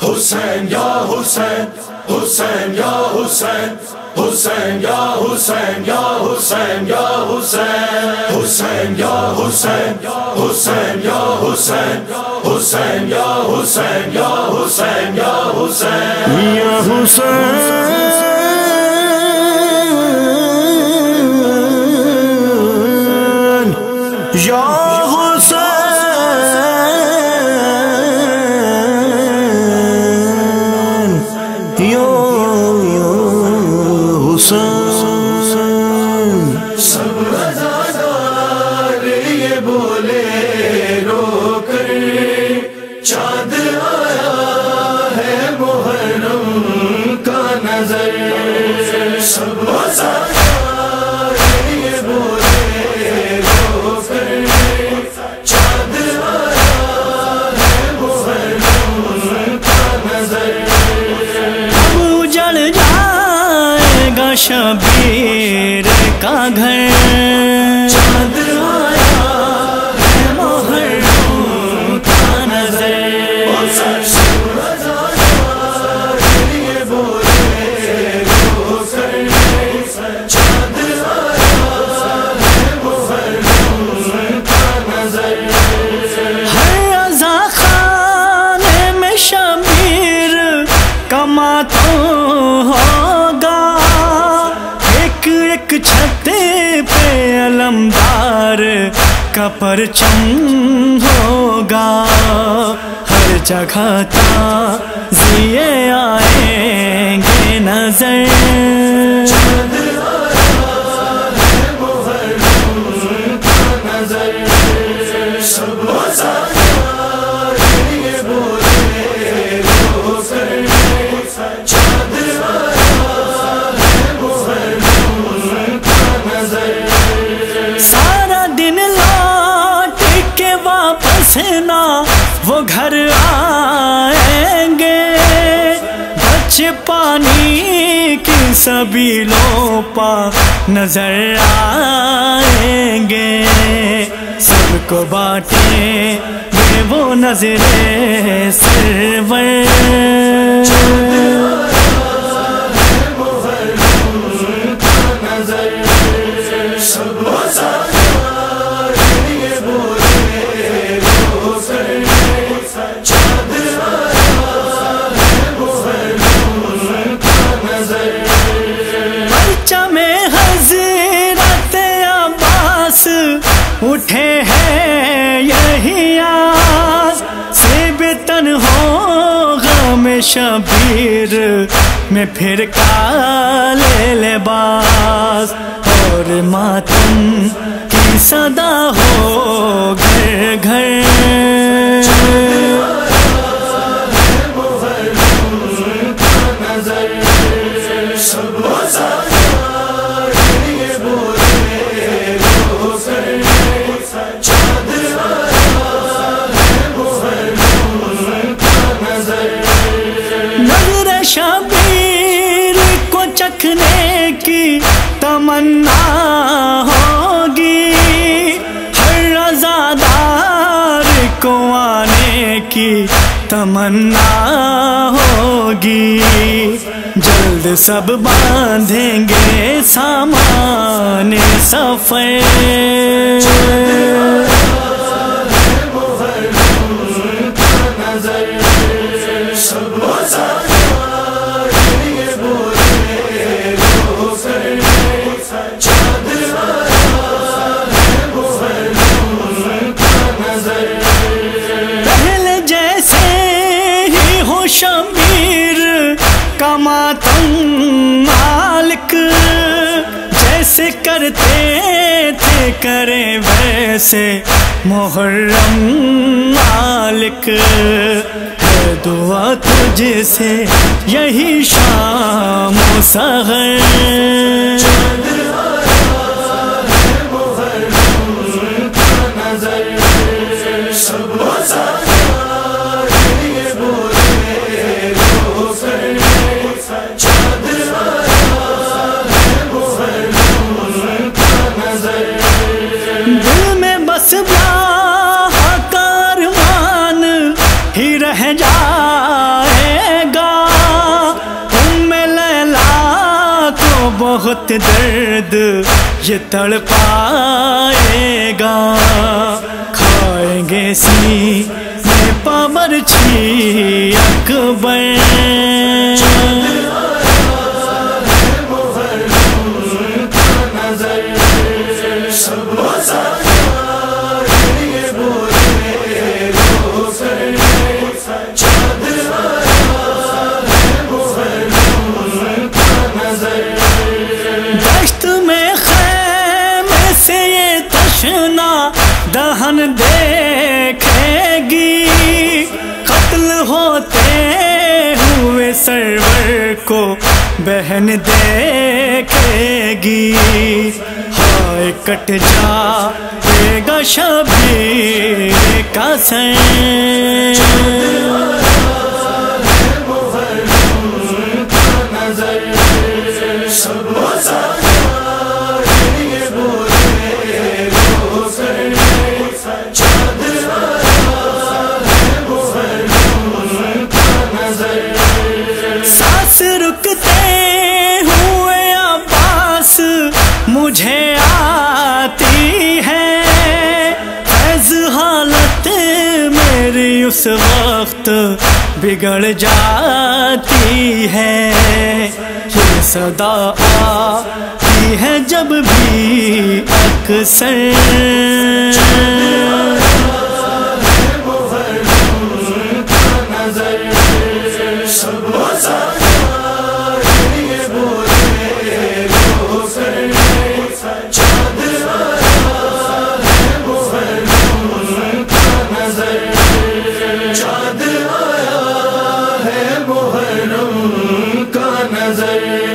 حسین یا حسین حسین یا حسین حسین یا حسین یا حسین یا حسین حسین یا حسین حسین یا حسین حسین یا حسین یا حسین یا حسین یا حسین یا سب عزادار یہ بولے رو کر چاند آیا ہے محرم کا نظر سب عزادار یہ بولے رو کر چاند آیا ہے محرم کا نظر اجڑ جائے گا شبیر کا گھر چاند آیا ہے محرم کا نظر سب عزادار یہ بولے رو کر چاند آیا ہے محرم کا نظر ہر عزا خانے میں شبیر کا ماتم ہوگا ایک ایک چھتے پہ علمدار کا پرچم ہوگا ہر جگہ تعزیے آئیں گے نظر چاند آیا ہے محرم کا نظر سب عزادار یہ بولے رو کر چاند آیا ہے محرم کا نظر سارا دن لوٹ کے واپس نہ وہ گھر آئیں گے بچے پانی کی سبیلوں پا نظر آئیں گے سب کو بانٹیں گے وہ نظریں سرور سب عزادار یہ بولے رو کر چاند آیا ہے محرم کا نظر پرچم حضرت عباس اٹھے ہیں یہی آس سے بے تن ہو غم شبیر میں پھر کالے لباس اور ماتم کی صدا ہو گھر گھر سب عزادار یہ بولے رو کر چاند آیا ہے محرم کا نظر نظر شبیر کو چکھنے کی تمنا ہوگی ہر عزادار کو آنے کی تمنا ہوگی جلد سب باندھیں گے سامان سفر سب عزادار یہ بولے رو کر چاند آیا ہے محرم کا نظر پہلے جیسے ہی ہو شبیر کا ماتم مالک جیسے کرتے تھے کریں ویسے محرم مالک ہے دعا تجھ سے یہی شام و سحر چاند آیا ہے محرم کا نظر سب عزادار یہ بولے رو کر چاند آیا ہے محرم کا نظر دل میں بس کارمان ہی رہ جائے بہت درد یہ تڑپائے گا، کھائیں گے سینے پابرچھی اکبر۔ دہن دیکھے گی، قتل ہوتے ہوئے سرور کو بہن دیکھے گی، ہائے کٹ جائے گا شبیر کا سر۔ مجھے آتی ہے فیض، حالت میری اس وقت بگڑ جاتی ہے، یہ صدا آتی ہے جب بھی اکثر۔ محرم کا نظر